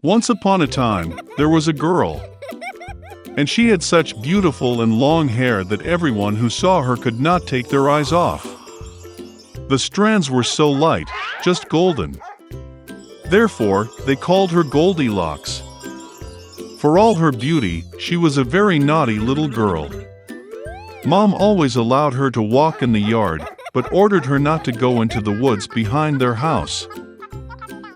Once upon a time, there was a girl, and she had such beautiful and long hair that everyone who saw her could not take their eyes off. The strands were so light, just golden. Therefore, they called her Goldilocks. For all her beauty, she was a very naughty little girl. Mom always allowed her to walk in the yard, but ordered her not to go into the woods behind their house.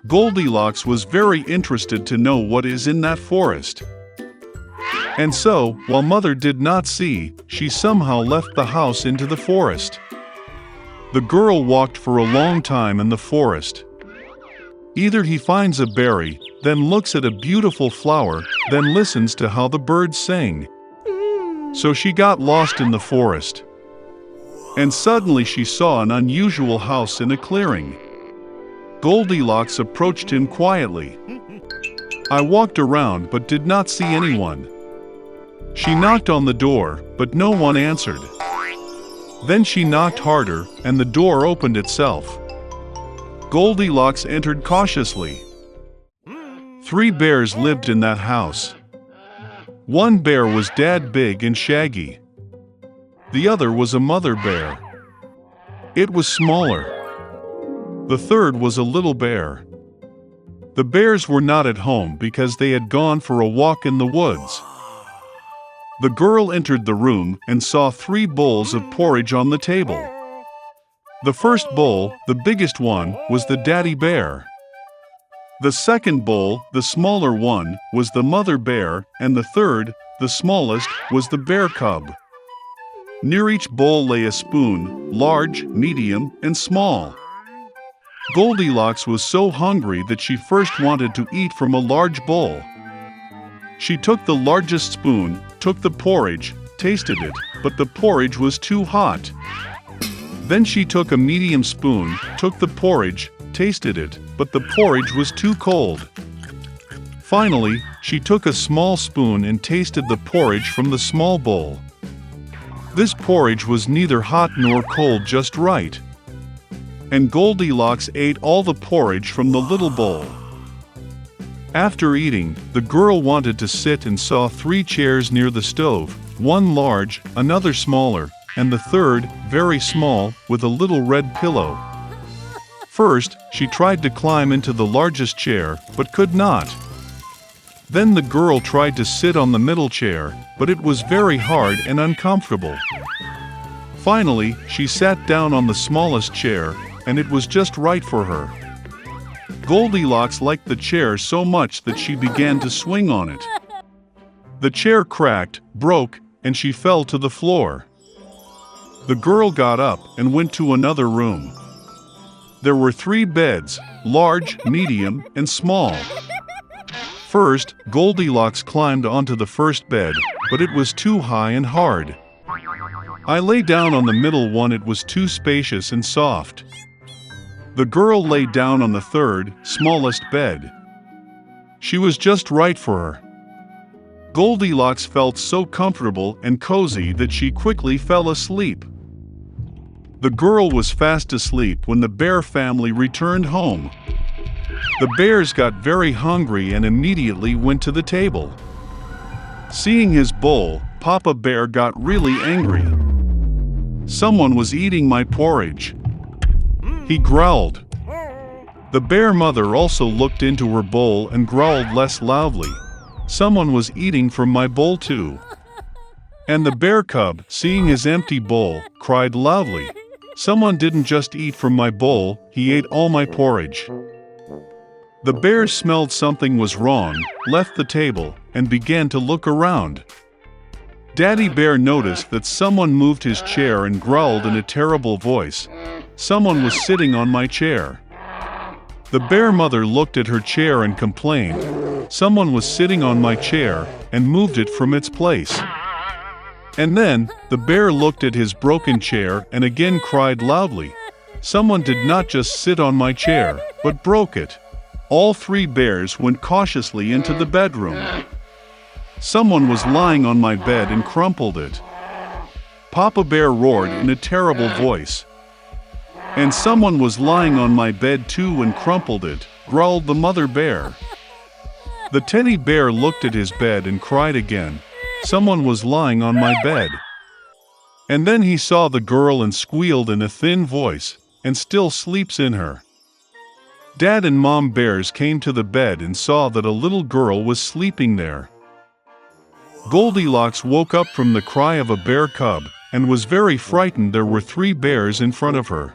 Goldilocks was very interested to know what is in that forest. And so, while Mother did not see, she somehow left the house into the forest. The girl walked for a long time in the forest. Either he finds a berry, then looks at a beautiful flower, then listens to how the birds sing. So she got lost in the forest. And suddenly she saw an unusual house in a clearing. Goldilocks approached him quietly. I walked around but did not see anyone. She knocked on the door, but no one answered. Then she knocked harder, and the door opened itself. Goldilocks entered cautiously. 3 bears lived in that house. One bear was dad big and shaggy. The other was a mother bear. It was smaller. The third was a little bear. The bears were not at home because they had gone for a walk in the woods. The girl entered the room and saw 3 bowls of porridge on the table. The first bowl, the biggest one, was the daddy bear. The second bowl, the smaller one, was the mother bear, and the third, the smallest, was the bear cub. Near each bowl lay a spoon, large, medium, and small. Goldilocks was so hungry that she first wanted to eat from a large bowl. She took the largest spoon, took the porridge, tasted it, but the porridge was too hot. Then she took a medium spoon, took the porridge, tasted it, but the porridge was too cold. Finally, she took a small spoon and tasted the porridge from the small bowl. This porridge was neither hot nor cold, just right. And Goldilocks ate all the porridge from the little bowl. After eating, the girl wanted to sit and saw 3 chairs near the stove, one large, another smaller, and the third, very small, with a little red pillow. First, she tried to climb into the largest chair, but could not. Then the girl tried to sit on the middle chair, but it was very hard and uncomfortable. Finally, she sat down on the smallest chair, and it was just right for her. Goldilocks liked the chair so much that she began to swing on it. The chair cracked, broke, and she fell to the floor. The girl got up and went to another room. There were 3 beds, large, medium, and small. First, Goldilocks climbed onto the first bed, but it was too high and hard. I lay down on the middle one, it was too spacious and soft. The girl lay down on the third, smallest bed. She was just right for her. Goldilocks felt so comfortable and cozy that she quickly fell asleep. The girl was fast asleep when the bear family returned home. The bears got very hungry and immediately went to the table. Seeing his bowl, Papa Bear got really angry. Someone was eating my porridge. He growled. The bear mother also looked into her bowl and growled less loudly. Someone was eating from my bowl too. And the bear cub, seeing his empty bowl, cried loudly. Someone didn't just eat from my bowl, he ate all my porridge. The bears smelled something was wrong, left the table, and began to look around. Daddy Bear noticed that someone moved his chair and growled in a terrible voice. Someone was sitting on my chair. The bear mother looked at her chair and complained. Someone was sitting on my chair and moved it from its place. And then, the bear looked at his broken chair and again cried loudly. Someone did not just sit on my chair, but broke it. All 3 bears went cautiously into the bedroom. Someone was lying on my bed and crumpled it. Papa Bear roared in a terrible voice. And someone was lying on my bed too and crumpled it, growled the mother bear. The teddy bear looked at his bed and cried again, "Someone was lying on my bed." And then he saw the girl and squealed in a thin voice, "And still sleeps in her." Dad and Mom bears came to the bed and saw that a little girl was sleeping there. Goldilocks woke up from the cry of a bear cub, and was very frightened. There were 3 bears in front of her.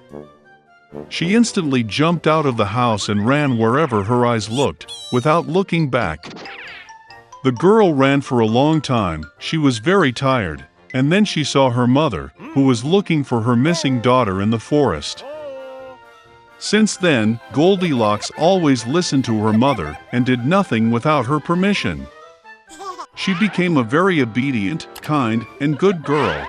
She instantly jumped out of the house and ran wherever her eyes looked, without looking back. The girl ran for a long time. She was very tired, and then she saw her mother, who was looking for her missing daughter in the forest. Since then, Goldilocks always listened to her mother and did nothing without her permission. She became a very obedient, kind, and good girl.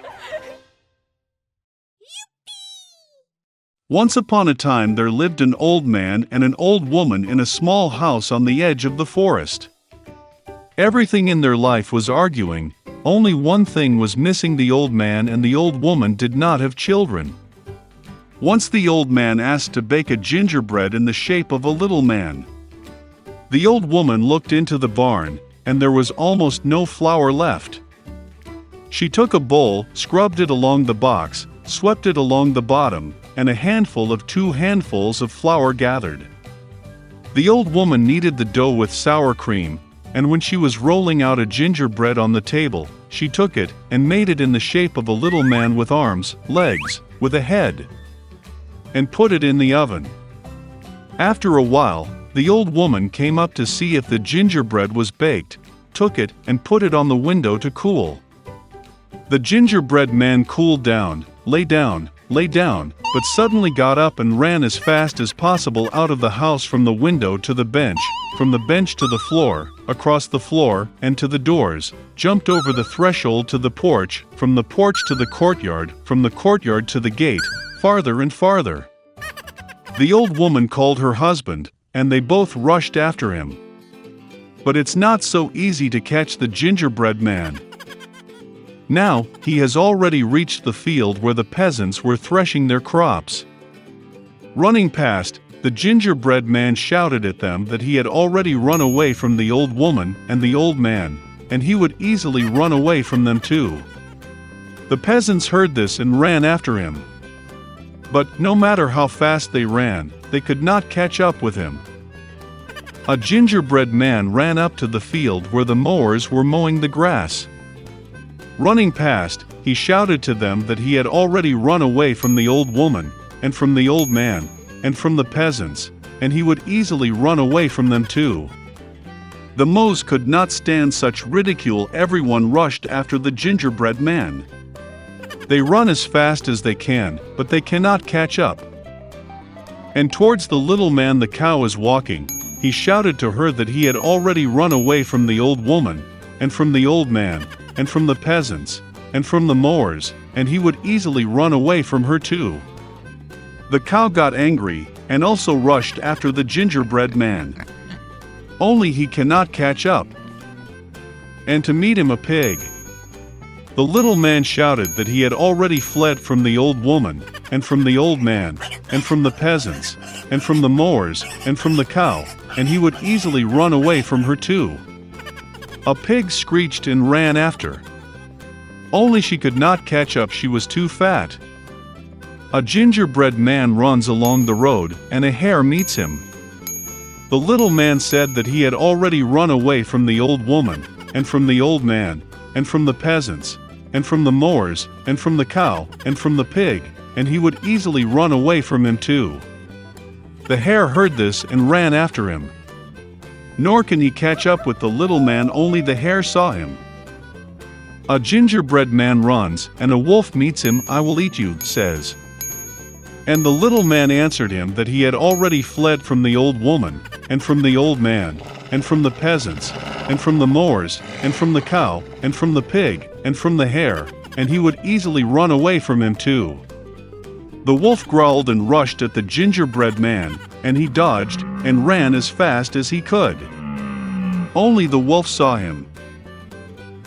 Once upon a time there lived an old man and an old woman in a small house on the edge of the forest. Everything in their life was arguing. Only one thing was missing: the old man and the old woman did not have children. Once the old man asked to bake a gingerbread in the shape of a little man. The old woman looked into the barn, and there was almost no flour left. She took a bowl, scrubbed it along the box, swept it along the bottom, and a handful of 2 handfuls of flour gathered. The old woman kneaded the dough with sour cream, and when she was rolling out a gingerbread on the table, she took it and made it in the shape of a little man with arms, legs, with a head, and put it in the oven. After a while, the old woman came up to see if the gingerbread was baked, took it and put it on the window to cool. The gingerbread man cooled down, lay down, but suddenly got up and ran as fast as possible out of the house, from the window to the bench, from the bench to the floor, across the floor, and to the doors, jumped over the threshold to the porch, from the porch to the courtyard, from the courtyard to the gate, farther and farther. The old woman called her husband, and they both rushed after him. But it's not so easy to catch the gingerbread man. Now, he has already reached the field where the peasants were threshing their crops. Running past, the gingerbread man shouted at them that he had already run away from the old woman and the old man, and he would easily run away from them too. The peasants heard this and ran after him. But no matter how fast they ran, they could not catch up with him. A gingerbread man ran up to the field where the mowers were mowing the grass. Running past, he shouted to them that he had already run away from the old woman, and from the old man, and from the peasants, and he would easily run away from them too. The mows could not stand such ridicule. Everyone rushed after the gingerbread man. They run as fast as they can, but they cannot catch up. And towards the little man the cow is walking, he shouted to her that he had already run away from the old woman, and from the old man, and from the peasants, and from the mowers, and he would easily run away from her too. The cow got angry, and also rushed after the gingerbread man. Only he cannot catch up. And to meet him a pig. The little man shouted that he had already fled from the old woman, and from the old man, and from the peasants, and from the mowers, and from the cow, and he would easily run away from her too. A pig screeched and ran after. Only she could not catch up, she was too fat. A gingerbread man runs along the road, and a hare meets him. The little man said that he had already run away from the old woman, and from the old man, and from the peasants, and from the mowers, and from the cow, and from the pig, and he would easily run away from him too. The hare heard this and ran after him. Nor can he catch up with the little man, only the hare saw him. A gingerbread man runs, and a wolf meets him. "I will eat you," says. And the little man answered him that he had already fled from the old woman, and from the old man, and from the peasants, and from the mowers, and from the cow, and from the pig, and from the hare, and he would easily run away from him too. The wolf growled and rushed at the gingerbread man, and he dodged and ran as fast as he could. Only the wolf saw him.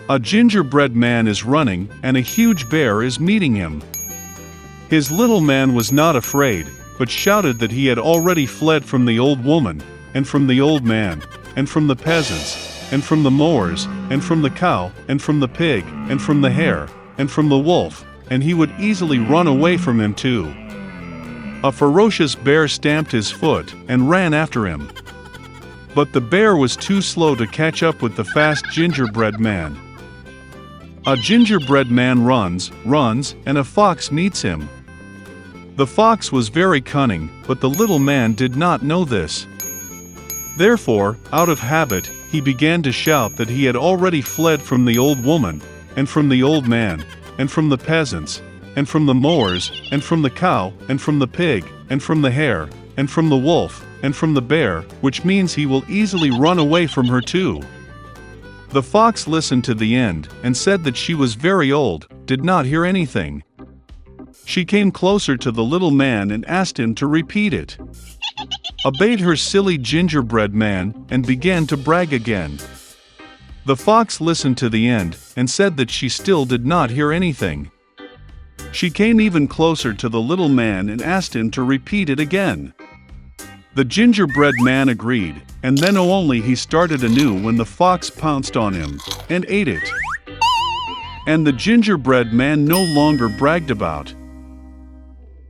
A gingerbread man is running, and a huge bear is meeting him. His little man was not afraid, but shouted that he had already fled from the old woman, and from the old man, and from the peasants, and from the mowers, and from the cow, and from the pig, and from the hare, and from the wolf, and he would easily run away from him too. A ferocious bear stamped his foot and ran after him. But the bear was too slow to catch up with the fast gingerbread man. A gingerbread man runs, and a fox meets him. The fox was very cunning, but the little man did not know this. Therefore, out of habit, he began to shout that he had already fled from the old woman, and from the old man, and from the peasants, and from the mowers, and from the cow, and from the pig, and from the hare, and from the wolf, and from the bear, which means he will easily run away from her too. The fox listened to the end, and said that she was very old, did not hear anything. She came closer to the little man and asked him to repeat it. Obeyed her silly gingerbread man, and began to brag again. The fox listened to the end, and said that she still did not hear anything. She came even closer to the little man and asked him to repeat it again. The gingerbread man agreed, and then only he started anew when the fox pounced on him, and ate it. And the gingerbread man no longer bragged about